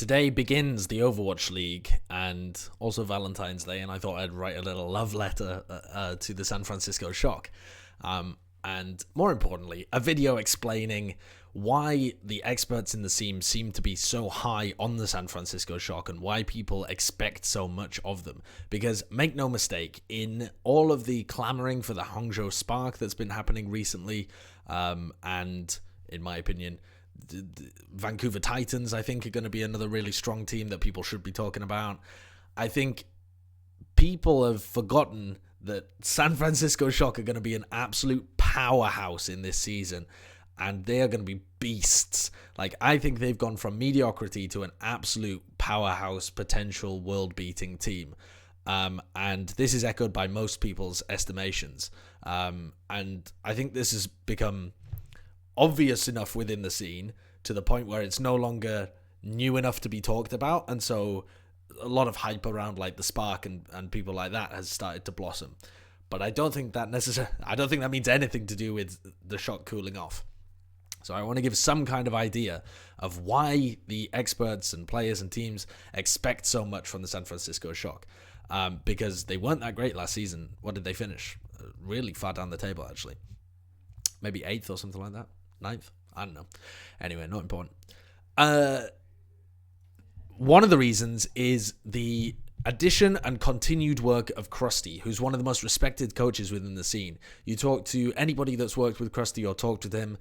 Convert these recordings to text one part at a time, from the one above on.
Today begins the Overwatch League and also Valentine's Day, and I thought I'd write a little love letter to the San Francisco Shock. And more importantly, a video explaining why the experts in the scene seem to be so high on the San Francisco Shock and why people expect so much of them. Because make no mistake, in all of the clamoring for the Hangzhou Spark that's been happening recently, and in my opinion, the Vancouver Titans, I think, are going to be another really strong team that people should be talking about. I think people have forgotten that San Francisco Shock are going to be an absolute powerhouse in this season, and they are going to be beasts. Like, I think they've gone from mediocrity to an absolute powerhouse, potential world-beating team. And this is echoed by most people's estimations. And I think this has become obvious enough within the scene to the point where it's no longer new enough to be talked about, and so a lot of hype around like the Spark and people like that has started to blossom. But I don't think that means anything to do with the Shock cooling off. So I want to give some kind of idea of why the experts and players and teams expect so much from the San Francisco Shock, because they weren't that great last season. What did they finish? Really far down the table, actually. Maybe 8th or something like that. 9th? I don't know. Anyway, not important. One of the reasons is the addition and continued work of Krusty, who's one of the most respected coaches within the scene. You talk to anybody that's worked with Krusty or talked with him,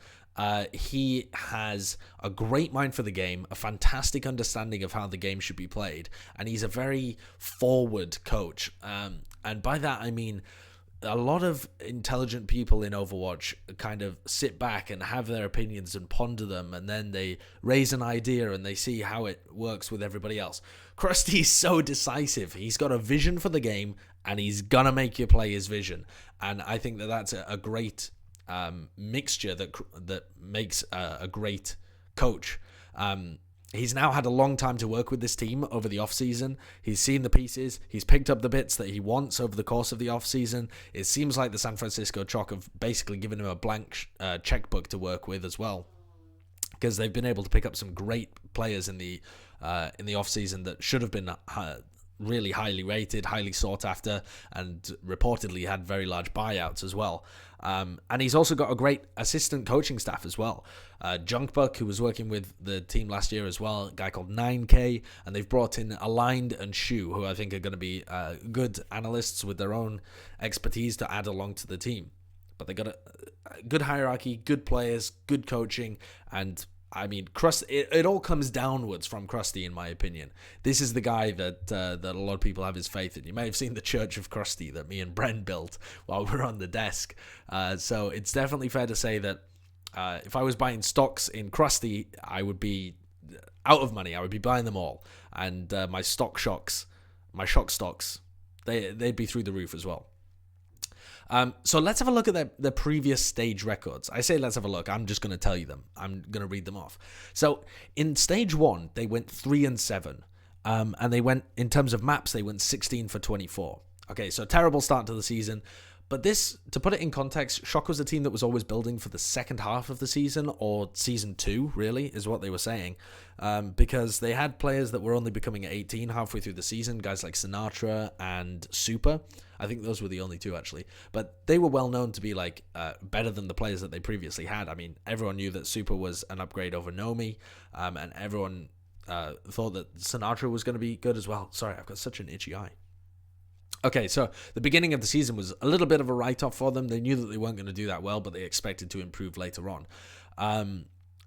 he has a great mind for the game, a fantastic understanding of how the game should be played, and he's a very forward coach. And by that I mean a lot of intelligent people in Overwatch kind of sit back and have their opinions and ponder them, and then they raise an idea and they see how it works with everybody else. Krusty's so decisive. He's got a vision for the game, and he's gonna make you play his vision. And I think that that's a great mixture that makes a great coach. He's now had a long time to work with this team over the off-season. He's seen the pieces. He's picked up the bits that he wants over the course of the off-season. It seems like the San Francisco Shock have basically given him a blank checkbook to work with as well, because they've been able to pick up some great players in the off-season that should have been really highly rated, highly sought after, and reportedly had very large buyouts as well. And he's also got a great assistant coaching staff as well. Junkbuck, who was working with the team last year as well, a guy called 9K, and they've brought in Aligned and Shu, who I think are going to be good analysts with their own expertise to add along to the team. But they got a good hierarchy, good players, good coaching, and I mean, Krusty, it all comes downwards from Krusty, in my opinion. This is the guy that a lot of people have his faith in. You may have seen the Church of Krusty that me and Bren built while we were on the desk. So it's definitely fair to say that if I was buying stocks in Krusty, I would be out of money. I would be buying them all. And my shock stocks, they'd be through the roof as well. So let's have a look at the previous stage records. I say let's have a look. I'm just going to tell you them. I'm going to read them off. So in stage 1, they went 3-7. And they went, in terms of maps, they went 16 for 24. Okay, so terrible start to the season. But this, to put it in context, Shock was a team that was always building for the second half of the season, or season 2, really, is what they were saying. Because they had players that were only becoming 18 halfway through the season, guys like Sinatra and Super. I think those were the only two, actually. But they were well known to be like better than the players that they previously had. I mean, everyone knew that Super was an upgrade over Nomi, and everyone thought that Sinatra was going to be good as well. Sorry, I've got such an itchy eye. Okay, so the beginning of the season was a little bit of a write-off for them. They knew that they weren't going to do that well, but they expected to improve later on.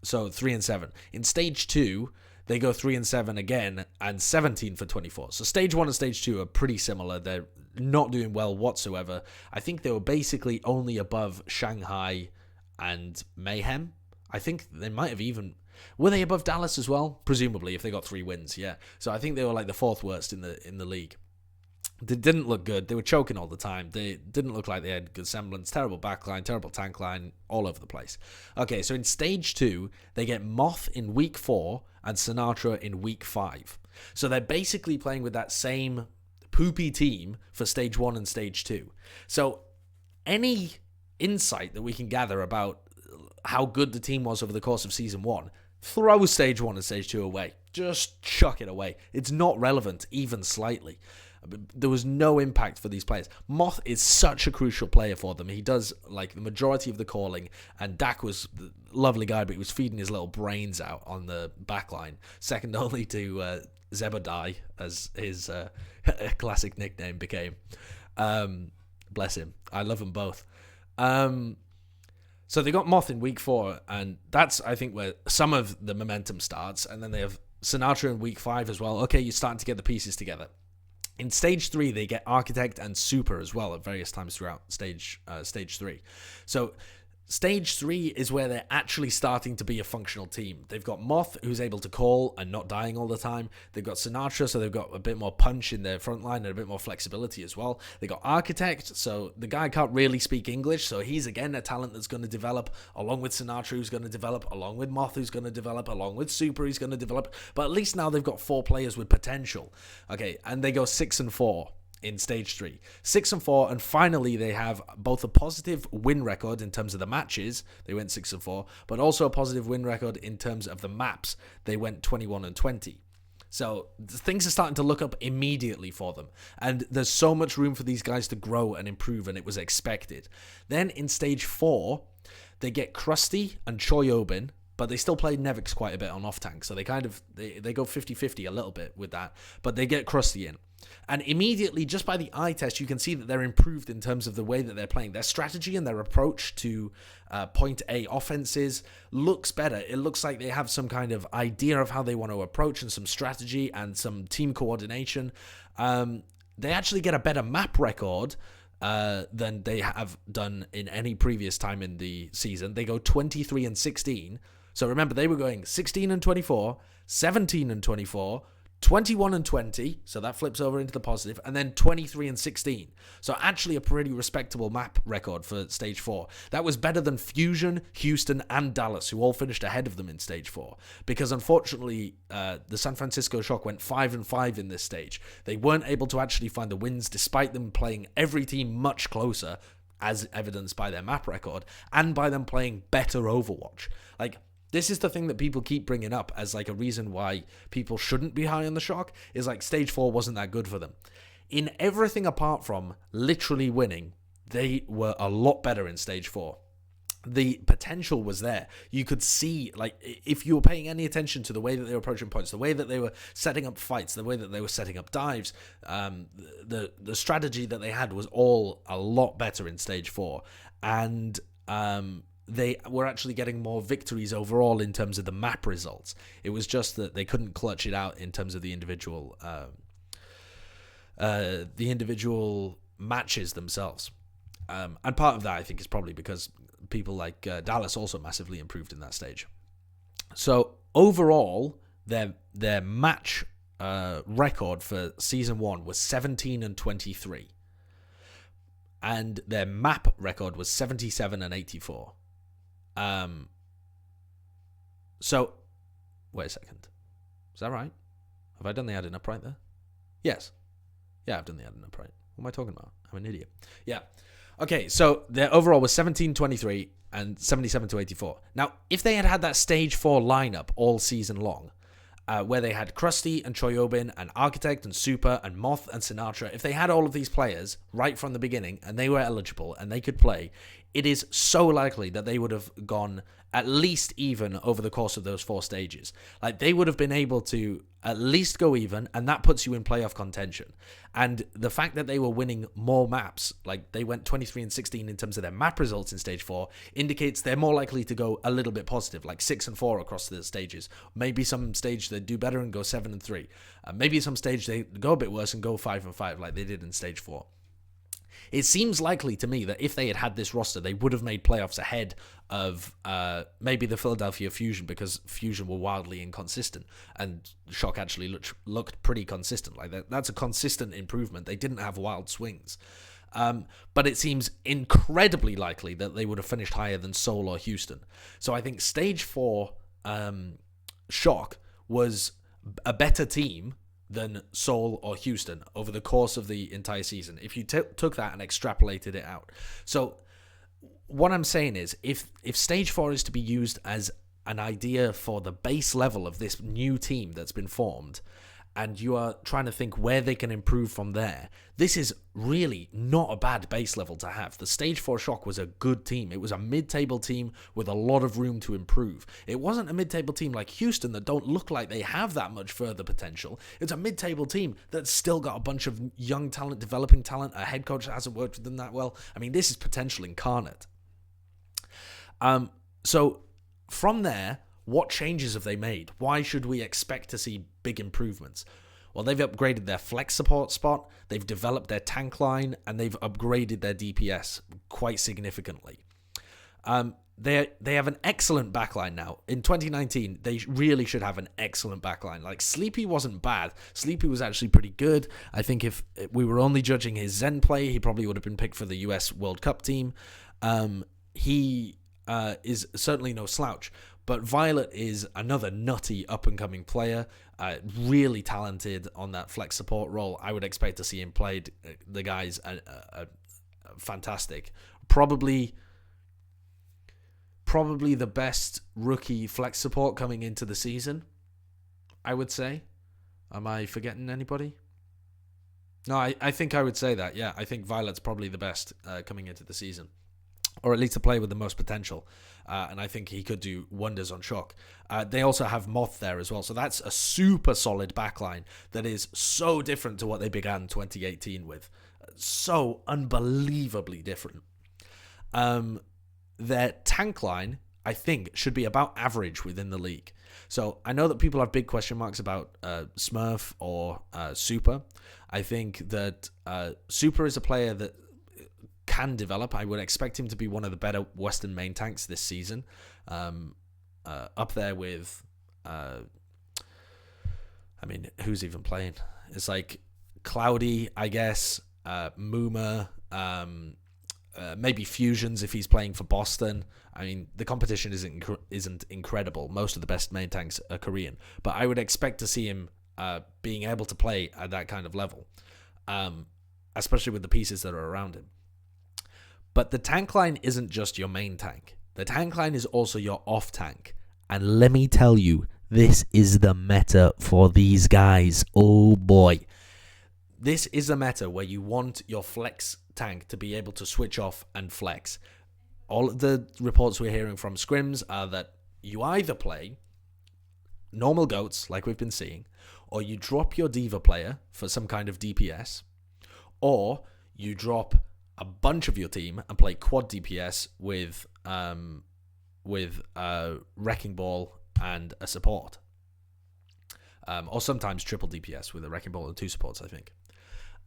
So 3-7. In stage 2, they go 3-7 again and 17 for 24. So stage 1 and stage 2 are pretty similar. They're not doing well whatsoever. I think they were basically only above Shanghai and Mayhem. I think they might have even... Were they above Dallas as well? Presumably, if they got 3 wins, yeah. So I think they were like the 4th worst in the league. They didn't look good. They were choking all the time. They didn't look like they had good semblance. Terrible backline, terrible tank line, all over the place. Okay, so in stage 2, they get Moth in week 4 and Sinatra in week 5. So they're basically playing with that same poopy team for stage 1 and stage 2. So any insight that we can gather about how good the team was over the course of season 1 throw stage 1 and stage 2 away. Just chuck it away. It's not relevant, even slightly. There was no impact for these players. Moth is such a crucial player for them. He does like the majority of the calling, and Dak was a lovely guy, but he was feeding his little brains out on the back line, second only to Zebediah, as his classic nickname became. Bless him. I love them both. So they got Moth in week 4, and that's, I think, where some of the momentum starts. And then they have Sinatra in week 5 as well. Okay, you're starting to get the pieces together. In stage 3, they get Architect and Super as well at various times throughout stage 3. So stage 3 is where they're actually starting to be a functional team. They've got Moth, who's able to call and not dying all the time. They've got Sinatra, so they've got a bit more punch in their front line and a bit more flexibility as well. They got Architect, so the guy can't really speak English, so he's again a talent that's going to develop, along with Sinatra, who's going to develop, along with Moth, who's going to develop, along with Super, who's going to develop. But at least now they've got 4 players with potential. Okay, and they go 6 and 4. In stage 3, 6 and 4, and finally they have both a positive win record in terms of the matches. They went 6 and 4, but also a positive win record in terms of the maps. They went 21 and 20. So things are starting to look up immediately for them, and there's so much room for these guys to grow and improve, and it was expected. Then in stage 4, they get Krusty and Choi Obon, but they still play Nevix quite a bit on off-tank, so they go 50-50 a little bit with that, but they get Krusty in. And immediately, just by the eye test, you can see that they're improved in terms of the way that they're playing. Their strategy and their approach to point A offenses looks better. It looks like they have some kind of idea of how they want to approach and some strategy and some team coordination. They actually get a better map record than they have done in any previous time in the season. They go 23 and 16. So remember, they were going 16 and 24, 17 and 24, 21 and 20, so that flips over into the positive, and then 23 and 16. So actually a pretty respectable map record for stage 4. That was better than Fusion, Houston, and Dallas, who all finished ahead of them in stage 4. Because unfortunately, the San Francisco Shock went 5 and 5 in this stage. They weren't able to actually find the wins, despite them playing every team much closer, as evidenced by their map record, and by them playing better Overwatch. Like, this is the thing that people keep bringing up as like a reason why people shouldn't be high on the Shock, is like stage 4 wasn't that good for them. In everything apart from literally winning, they were a lot better in stage 4. The potential was there. You could see, like, if you were paying any attention to the way that they were approaching points, the way that they were setting up fights, the way that they were setting up dives, the strategy that they had was all a lot better in stage 4. And they were actually getting more victories overall in terms of the map results. It was just that they couldn't clutch it out in terms of the individual matches themselves. And part of that, I think, is probably because people like Dallas also massively improved in that stage. So overall, their match record for season 1 was 17 and 23. And their map record was 77 and 84. So, wait a second. Is that right? Have I done the adding up right there? Yes. Yeah, I've done the adding up right. What am I talking about? I'm an idiot. Yeah. Okay, so their overall was 17-23 and 77-84. Now, if they had had that stage 4 lineup all season long, where they had Krusty and Choi Obon and Architect and Super and Moth and Sinatra, if they had all of these players right from the beginning and they were eligible and they could play, it is so likely that they would have gone at least even over the course of those 4 stages. Like, they would have been able to at least go even, and that puts you in playoff contention. And the fact that they were winning more maps, like they went 23 and 16 in terms of their map results in stage 4, indicates they're more likely to go a little bit positive, like 6 and 4 across the stages. Maybe some stage they do better and go 7 and 3. Maybe some stage they go a bit worse and go 5 and 5 like they did in stage 4. It seems likely to me that if they had had this roster, they would have made playoffs ahead of maybe the Philadelphia Fusion, because Fusion were wildly inconsistent, and Shock actually looked pretty consistent. Like that's a consistent improvement. They didn't have wild swings. But it seems incredibly likely that they would have finished higher than Seoul or Houston. So I think stage 4 Shock was a better team than Seoul or Houston over the course of the entire season, if you took that and extrapolated it out. So what I'm saying is, if stage 4 is to be used as an idea for the base level of this new team that's been formed, and you are trying to think where they can improve from there, this is really not a bad base level to have. The Stage 4 Shock was a good team. It was a mid-table team with a lot of room to improve. It wasn't a mid-table team like Houston that don't look like they have that much further potential. It's a mid-table team that's still got a bunch of young talent, developing talent, a head coach that hasn't worked with them that well. I mean, this is potential incarnate. So from there, what changes have they made? Why should we expect to see big improvements? Well, they've upgraded their flex support spot, they've developed their tank line, and they've upgraded their DPS quite significantly. They have an excellent backline now. In 2019, they really should have an excellent backline. Like, Sleepy wasn't bad. Sleepy was actually pretty good. I think if we were only judging his Zen play, he probably would have been picked for the US World Cup team. He is certainly no slouch. But Violet is another nutty up-and-coming player, really talented on that flex support role. I would expect to see him played. The guy's fantastic. Probably the best rookie flex support coming into the season, I would say. Am I forgetting anybody? No, I think I would say that, yeah. I think Violet's probably the best coming into the season. Or at least a player with the most potential. And I think he could do wonders on Shock. They also have Moth there as well. So that's a super solid backline that is so different to what they began 2018 with. So unbelievably different. Their tank line, I think, should be about average within the league. So I know that people have big question marks about Smurf or Super. I think that Super is a player that can develop. I would expect him to be one of the better Western main tanks this season. Up there with, who's even playing? It's like Cloudy, I guess, Muma, maybe Fusions if he's playing for Boston. I mean, the competition isn't incredible. Most of the best main tanks are Korean. But I would expect to see him being able to play at that kind of level, especially with the pieces that are around him. But the tank line isn't just your main tank. The tank line is also your off tank. And let me tell you, this is the meta for these guys. Oh boy. This is a meta where you want your flex tank to be able to switch off and flex. All of the reports we're hearing from scrims are that you either play normal goats, like we've been seeing, or you drop your diva player for some kind of DPS, or you drop a bunch of your team and play quad DPS with Wrecking Ball and a support. Or sometimes triple DPS with a Wrecking Ball and 2 supports, I think.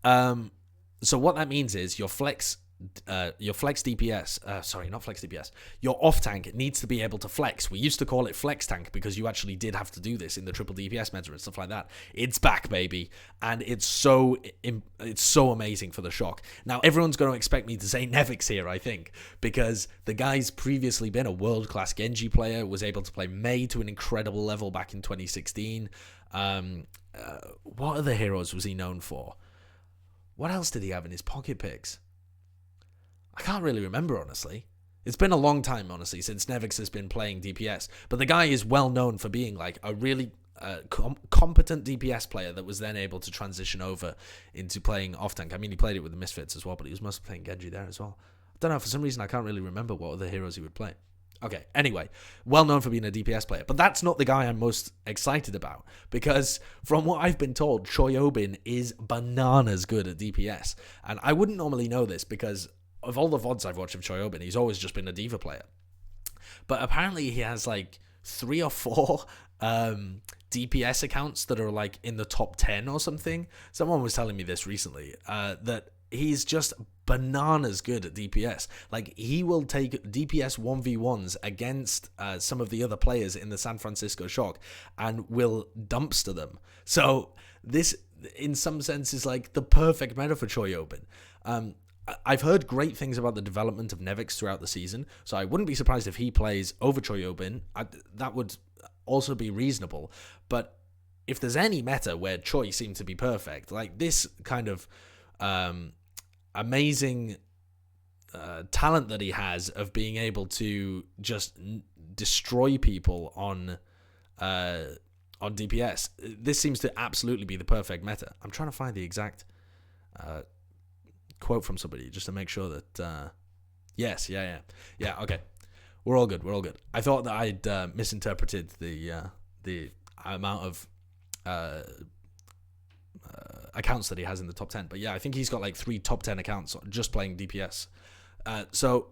So what that means is your flex DPS, not flex DPS, your off tank needs to be able to flex. We used to call it flex tank because you actually did have to do this in the triple DPS meta and stuff like that. It's back, baby, and it's so amazing for the Shock. Now everyone's going to expect me to say Nevix here, I think, because the guy's previously been a world-class Genji player, was able to play Mei to an incredible level back in 2016. What other heroes was he known for? What else did he have in his pocket picks? I can't really remember, honestly. It's been a long time, honestly, since Nevix has been playing DPS. But the guy is well known for being like a really competent DPS player that was then able to transition over into playing off-tank. I mean, he played it with the Misfits as well, but he was mostly playing Genji there as well. I don't know, for some reason I can't really remember what other heroes he would play. Okay, anyway, well known for being a DPS player. But that's not the guy I'm most excited about, because from what I've been told, Choi Obon is bananas good at DPS. And I wouldn't normally know this because of all the VODs I've watched of Choi Obon, he's always just been a diva player. But apparently he has like 3 or 4 DPS accounts that are like in the top 10 or something. Someone was telling me this recently, that he's just bananas good at DPS. Like, he will take DPS 1v1s against some of the other players in the San Francisco Shock and will dumpster them. So this, in some sense, is like the perfect meta for Choi Obon. I've heard great things about the development of Nevix throughout the season, so I wouldn't be surprised if he plays over Choi Obon. That would also be reasonable. But if there's any meta where Choi seemed to be perfect, like this kind of amazing talent that he has of being able to just destroy people on DPS. This seems to absolutely be the perfect meta. I'm trying to find the exact quote from somebody just to make sure that yes, yeah, okay, we're all good. I thought that I'd misinterpreted the amount of accounts that he has in the top 10, but yeah, I think he's got like 3 top 10 accounts just playing DPS. So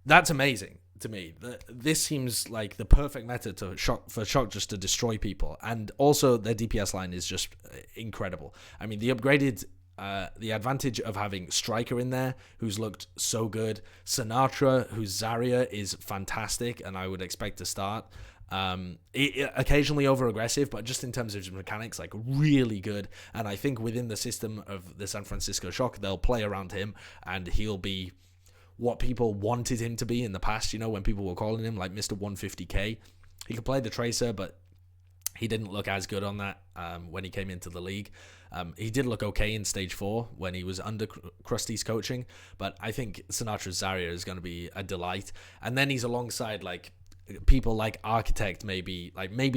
that's amazing to me. This seems like the perfect meta for Shock just to destroy people, and also their DPS line is just incredible. I mean, the upgraded the advantage of having Striker in there, who's looked so good, Sinatra, whose Zarya is fantastic, and I would expect to start. Occasionally over aggressive, but just in terms of his mechanics, like really good. And I think within the system of the San Francisco Shock, they'll play around him, and he'll be what people wanted him to be in the past, you know, when people were calling him like Mr. 150k. He could play the Tracer, but he didn't look as good on that when he came into the league. He did look okay in Stage 4 when he was under Krusty's coaching, but I think Sinatra's Zarya is going to be a delight. And then he's alongside like people like Architect, maybe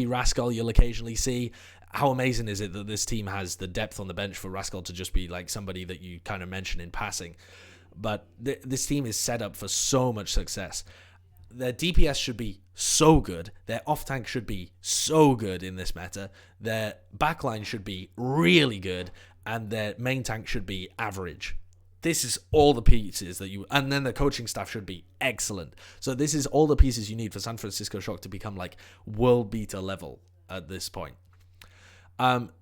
Rascal you'll occasionally see. How amazing is it that this team has the depth on the bench for Rascal to just be like somebody that you kind of mention in passing? But this team is set up for so much success. Their DPS should be so good. Their off-tank should be so good in this meta. Their backline should be really good. And their main tank should be average. This is all the pieces that you... And then the coaching staff should be excellent. So this is all the pieces you need for San Francisco Shock to become like world beater level at this point.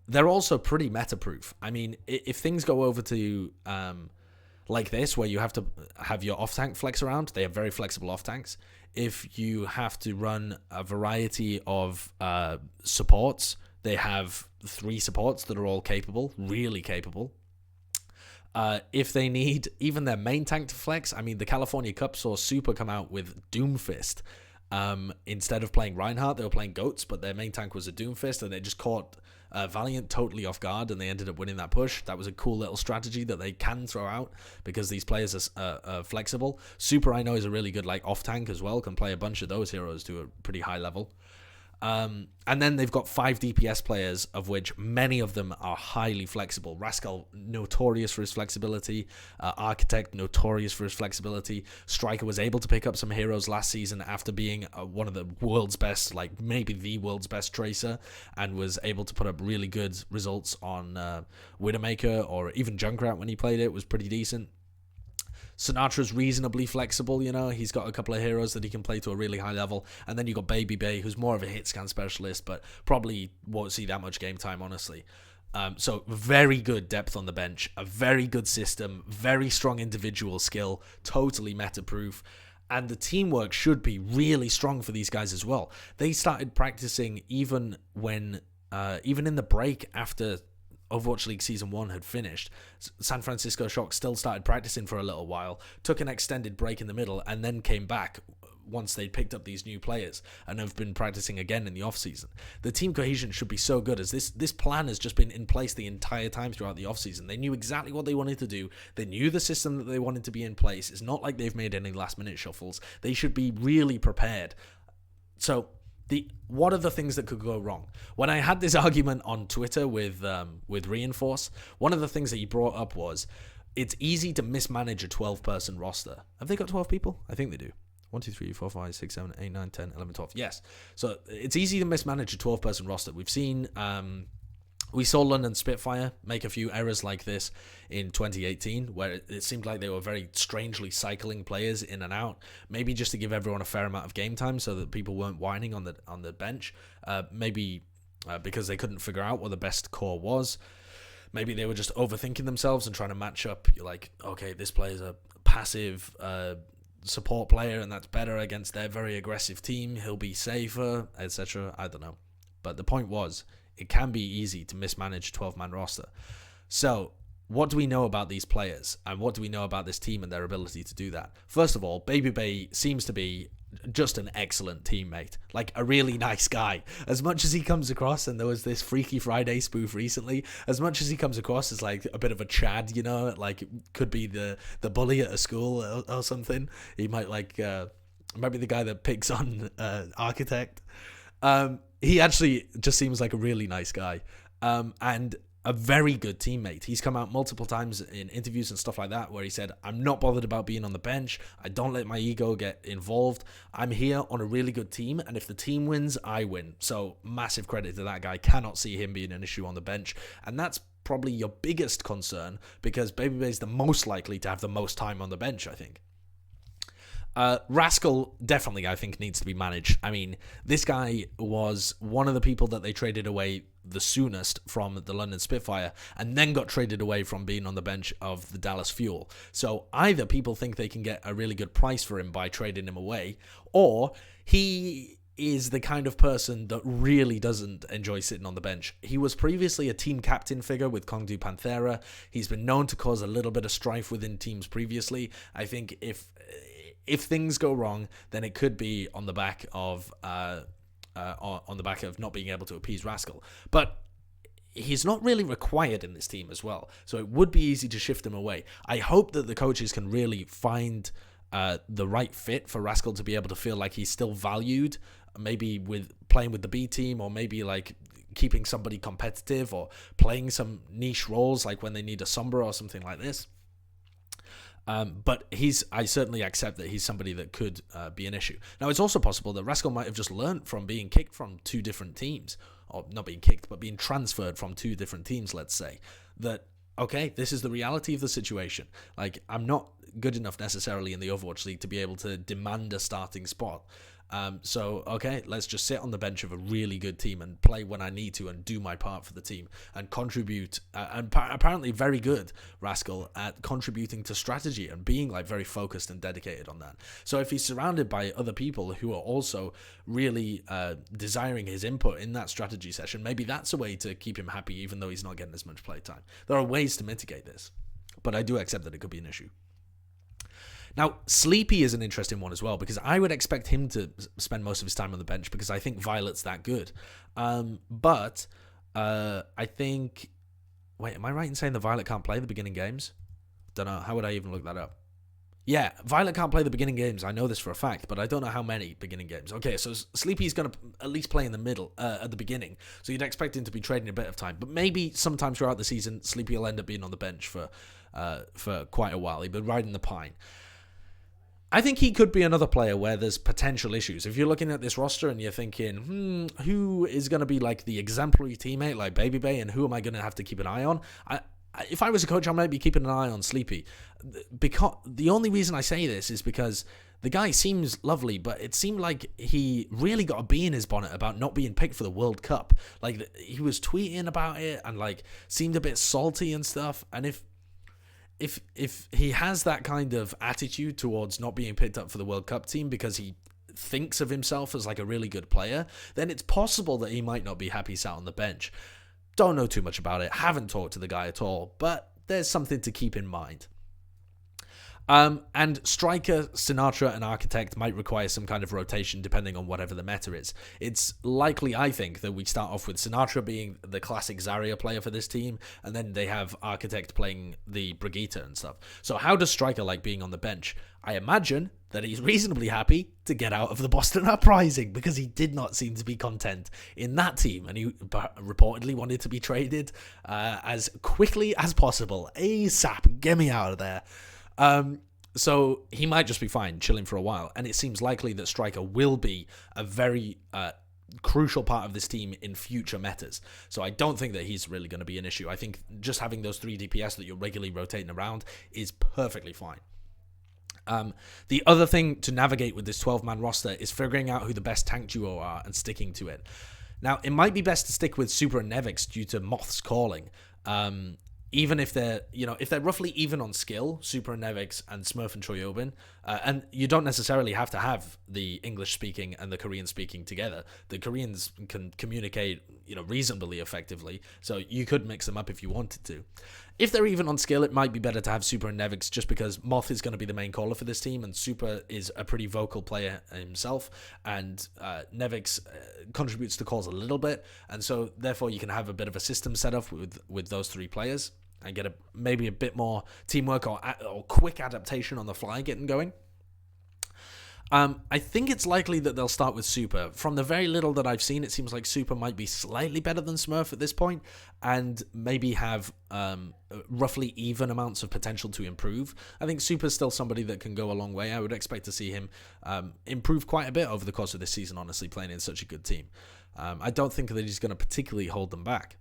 They're also pretty meta-proof. I mean, if things go over to... like this, where you have to have your off-tank flex around, they have very flexible off-tanks. If you have to run a variety of supports, they have 3 supports that are all capable, really capable. If they need even their main tank to flex, I mean, the California Cup saw Super come out with Doomfist. Instead of playing Reinhardt, they were playing Goats, but their main tank was a Doomfist, and they just caught Valiant totally off guard, and they ended up winning that push. That was a cool little strategy that they can throw out because these players are flexible. Super, I know, is a really good like off tank as well, can play a bunch of those heroes to a pretty high level. And then they've got 5 DPS players, of which many of them are highly flexible. Rascal, notorious for his flexibility. Architect, notorious for his flexibility. Striker was able to pick up some heroes last season after being one of the world's best, like maybe the world's best Tracer, and was able to put up really good results on Widowmaker, or even Junkrat when he played it was pretty decent. Sinatra's reasonably flexible, you know. He's got a couple of heroes that he can play to a really high level. And then you got Baby Bay, who's more of a hit scan specialist, but probably won't see that much game time, honestly. So very good depth on the bench, a very good system, very strong individual skill, totally meta-proof. And the teamwork should be really strong for these guys as well. They started practicing even when, even in the break after Overwatch League Season 1 had finished. San Francisco Shock still started practicing for a little while, took an extended break in the middle, and then came back once they picked up these new players and have been practicing again in the off-season. The team cohesion should be so good, as this plan has just been in place the entire time throughout the off-season. They knew exactly what they wanted to do. They knew the system that they wanted to be in place. It's not like they've made any last-minute shuffles. They should be really prepared. So... what are the things that could go wrong? When I had this argument on Twitter with Reinforce, one of the things that he brought up was it's easy to mismanage a 12-person roster. Have they got 12 people? I think they do. 1, 2, 3, 4, 5, 6, 7, 8, 9, 10, 11, 12. Yes. So it's easy to mismanage a 12-person roster. We've seen... we saw London Spitfire make a few errors like this in 2018, where it seemed like they were very strangely cycling players in and out, maybe just to give everyone a fair amount of game time so that people weren't whining on the bench, maybe because they couldn't figure out what the best core was. Maybe they were just overthinking themselves and trying to match up. You're like, okay, this player's a passive support player, and that's better against their very aggressive team. He'll be safer, etc. I don't know. But the point was, it can be easy to mismanage a 12-man roster. So, what do we know about these players? And what do we know about this team and their ability to do that? First of all, Baby Bay seems to be just an excellent teammate. Like, a really nice guy. As much as he comes across, and there was this Freaky Friday spoof recently, as much as he comes across as, like, a bit of a Chad, you know, like, could be the bully at a school or something. He might, like... Maybe the guy that picks on Architect. He actually just seems like a really nice guy. And a very good teammate. He's come out multiple times in interviews and stuff like that where he said, I'm not bothered about being on the bench. I don't let my ego get involved. I'm here on a really good team, and if the team wins, I win. So massive credit to that guy. Cannot see him being an issue on the bench. And that's probably your biggest concern, because Babyface is the most likely to have the most time on the bench, I think. Rascal definitely, I think, needs to be managed. I mean, this guy was one of the people that they traded away the soonest from the London Spitfire, and then got traded away from being on the bench of the Dallas Fuel. So either people think they can get a really good price for him by trading him away, or he is the kind of person that really doesn't enjoy sitting on the bench. He was previously a team captain figure with Kongdu Panthera. He's been known to cause a little bit of strife within teams previously. I think if things go wrong, then it could be on the back of not being able to appease Rascal. But he's not really required in this team as well, so it would be easy to shift him away. I hope that the coaches can really find the right fit for Rascal to be able to feel like he's still valued, maybe with playing with the B team, or maybe like keeping somebody competitive, or playing some niche roles like when they need a Sombra or something like this. But I certainly accept that he's somebody that could be an issue. Now, it's also possible that Rascal might have just learned from being kicked from two different teams, or not being kicked, but being transferred from two different teams, let's say, that, okay, this is the reality of the situation. Like, I'm not good enough necessarily in the Overwatch League to be able to demand a starting spot. So, okay, let's just sit on the bench of a really good team and play when I need to and do my part for the team and contribute. And apparently very good, Rascal, at contributing to strategy and being like very focused and dedicated on that. So if he's surrounded by other people who are also really desiring his input in that strategy session, maybe that's a way to keep him happy even though he's not getting as much playtime. There are ways to mitigate this, but I do accept that it could be an issue. Now, Sleepy is an interesting one as well, because I would expect him to spend most of his time on the bench because I think Violet's that good. But I think... Wait, am I right in saying that Violet can't play the beginning games? Don't know. How would I even look that up? Yeah, Violet can't play the beginning games. I know this for a fact, but I don't know how many beginning games. Okay, so Sleepy's going to at least play in the middle, at the beginning. So you'd expect him to be trading a bit of time. But maybe sometime throughout the season, Sleepy will end up being on the bench for quite a while. He'll be riding the pine. I think he could be another player where there's potential issues. If you're looking at this roster and you're thinking, who is going to be like the exemplary teammate like Baby Bay, and who am I going to have to keep an eye on? If I was a coach, I might be keeping an eye on Sleepy. Because the only reason I say this is because the guy seems lovely, but it seemed like he really got a bee in his bonnet about not being picked for the World Cup. Like, he was tweeting about it and like seemed a bit salty and stuff. And if he has that kind of attitude towards not being picked up for the World Cup team because he thinks of himself as like a really good player, then it's possible that he might not be happy sat on the bench. Don't know too much about it. Haven't talked to the guy at all, but there's something to keep in mind. And Striker, Sinatra, and Architect might require some kind of rotation depending on whatever the meta is. It's likely, I think, that we start off with Sinatra being the classic Zarya player for this team, and then they have Architect playing the Brigitte and stuff. So how does Striker like being on the bench? I imagine that he's reasonably happy to get out of the Boston Uprising, because he did not seem to be content in that team, and he reportedly wanted to be traded as quickly as possible. ASAP, get me out of there. So he might just be fine, chilling for a while, and it seems likely that Striker will be a very crucial part of this team in future metas. So I don't think that he's really going to be an issue. I think just having those 3 DPS that you're regularly rotating around is perfectly fine. The other thing to navigate with this 12-man roster is figuring out who the best tank duo are and sticking to it. Now, it might be best to stick with Super and Nevix due to Moth's calling. Even if they're roughly even on skill, Super and Nevix and Smurf and Choi Obon, and you don't necessarily have to have the English speaking and the Korean speaking together. The Koreans can communicate, reasonably effectively, so you could mix them up if you wanted to. If they're even on skill, it might be better to have Super and Nevix just because Moth is going to be the main caller for this team, and Super is a pretty vocal player himself, and Nevix contributes to calls a little bit, and so therefore you can have a bit of a system set up with those 3 players and get maybe a bit more teamwork or quick adaptation on the fly getting going. I think it's likely that they'll start with Super. From the very little that I've seen, it seems like Super might be slightly better than Smurf at this point, and maybe have roughly even amounts of potential to improve. I think Super's still somebody that can go a long way. I would expect to see him improve quite a bit over the course of this season, honestly, playing in such a good team. I don't think that he's going to particularly hold them back.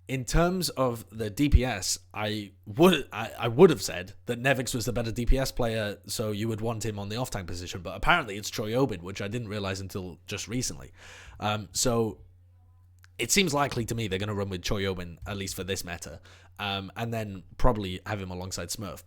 In terms of the DPS, I would have said that Nevix was the better DPS player, so you would want him on the off-tank position, but apparently it's Choi Obon, which I didn't realize until just recently. So it seems likely to me they're going to run with Choi Obon, at least for this meta, and then probably have him alongside Smurf.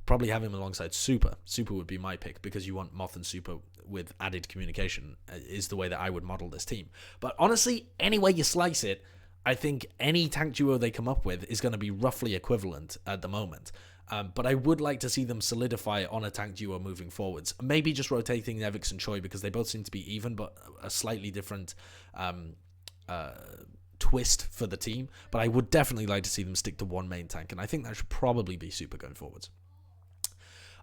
Probably have him alongside Super. Super would be my pick, because you want Moth and Super with added communication, is the way that I would model this team. But honestly, any way you slice it, I think any tank duo they come up with is going to be roughly equivalent at the moment. But I would like to see them solidify on a tank duo moving forwards. Maybe just rotating Nevix and Choi, because they both seem to be even, but a slightly different twist for the team. But I would definitely like to see them stick to one main tank, and I think that should probably be Super going forwards.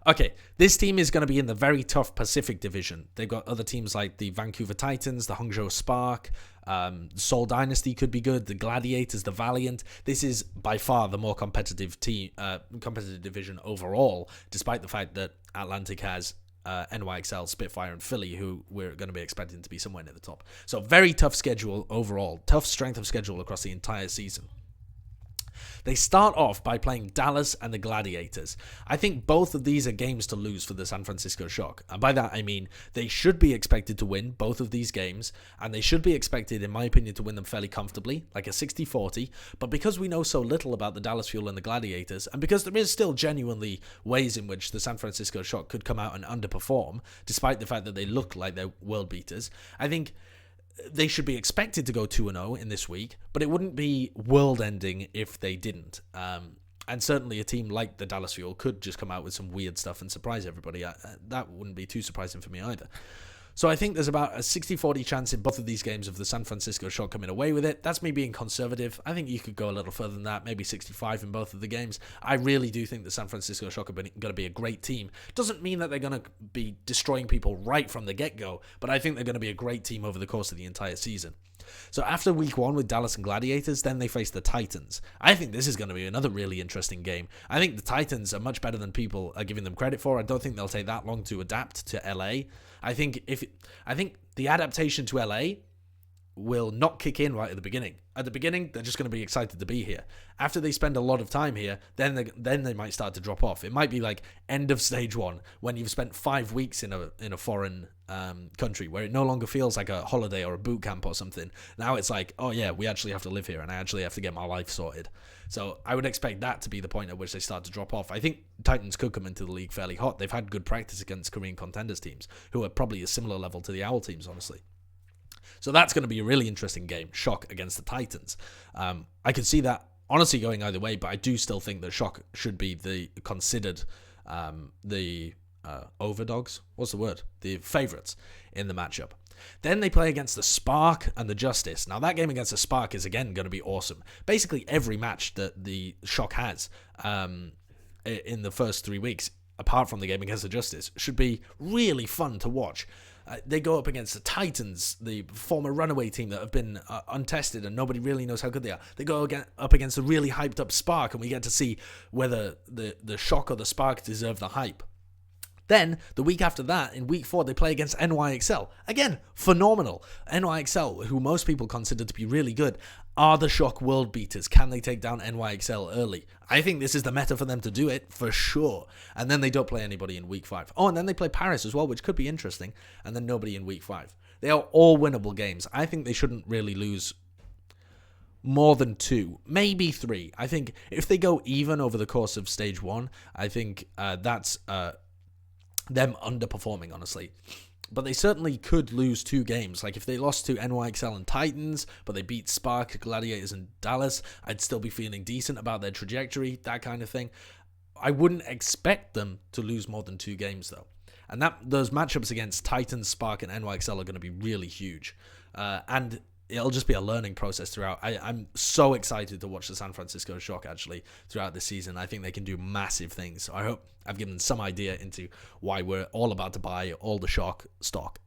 Okay, this team is going to be in the very tough Pacific Division. They've got other teams like the Vancouver Titans, the Hangzhou Spark, Seoul Dynasty could be good, the Gladiators, the Valiant. This is by far the more competitive division overall, despite the fact that Atlantic has NYXL, Spitfire, and Philly, who we're going to be expecting to be somewhere near the top. So very tough schedule overall, tough strength of schedule across the entire season. They start off by playing Dallas and the Gladiators. I think both of these are games to lose for the San Francisco Shock. And by that, I mean they should be expected to win both of these games, and they should be expected, in my opinion, to win them fairly comfortably, like a 60-40. But because we know so little about the Dallas Fuel and the Gladiators, and because there is still genuinely ways in which the San Francisco Shock could come out and underperform, despite the fact that they look like they're world beaters, I think they should be expected to go 2-0 in this week, but it wouldn't be world-ending if they didn't. And certainly a team like the Dallas Fuel could just come out with some weird stuff and surprise everybody. That wouldn't be too surprising for me either. So I think there's about a 60-40 chance in both of these games of the San Francisco Shock coming away with it. That's me being conservative. I think you could go a little further than that, maybe 65 in both of the games. I really do think the San Francisco Shock are going to be a great team. Doesn't mean that they're going to be destroying people right from the get-go, but I think they're going to be a great team over the course of the entire season. So after week 1 with Dallas and Gladiators, then they face the Titans. I think this is going to be another really interesting game. I think the Titans are much better than people are giving them credit for. I don't think they'll take that long to adapt to LA. I think the adaptation to LA will not kick in right at the beginning. At the beginning, they're just going to be excited to be here. After they spend a lot of time here, then they might start to drop off. It might be like end of stage 1, when you've spent 5 weeks in a foreign country, where it no longer feels like a holiday or a boot camp or something. Now it's like, oh yeah, we actually have to live here, and I actually have to get my life sorted. So I would expect that to be the point at which they start to drop off. I think Titans could come into the league fairly hot. They've had good practice against Korean contenders teams, who are probably a similar level to the Owl teams, honestly. So that's going to be a really interesting game, Shock against the Titans. I could see that honestly going either way, but I do still think that Shock should be considered the overdogs. What's the word? The favourites in the matchup. Then they play against the Spark and the Justice. Now that game against the Spark is again going to be awesome. Basically every match that the Shock has in the first 3 weeks, apart from the game against the Justice, should be really fun to watch. They go up against the Titans, the former runaway team that have been untested and nobody really knows how good they are. They go up against a really hyped up Spark, and we get to see whether the Shock or the Spark deserve the hype. Then, the week after that, in week 4, they play against NYXL. Again, phenomenal. NYXL, who most people consider to be really good, are the Shock world beaters. Can they take down NYXL early? I think this is the meta for them to do it, for sure. And then they don't play anybody in week 5. Oh, and then they play Paris as well, which could be interesting. And then nobody in week 5. They are all winnable games. I think they shouldn't really lose more than 2, maybe 3. I think if they go even over the course of stage 1, I think that's them underperforming, honestly. But they certainly could lose 2 games. Like if they lost to NYXL and Titans, but they beat Spark, Gladiators, and Dallas, I'd still be feeling decent about their trajectory, that kind of thing. I wouldn't expect them to lose more than 2 games, though. And those matchups against Titans, Spark, and NYXL are going to be really huge. And it'll just be a learning process throughout. I'm so excited to watch the San Francisco Shock actually throughout this season. I think they can do massive things. I hope I've given some idea into why we're all about to buy all the Shock stock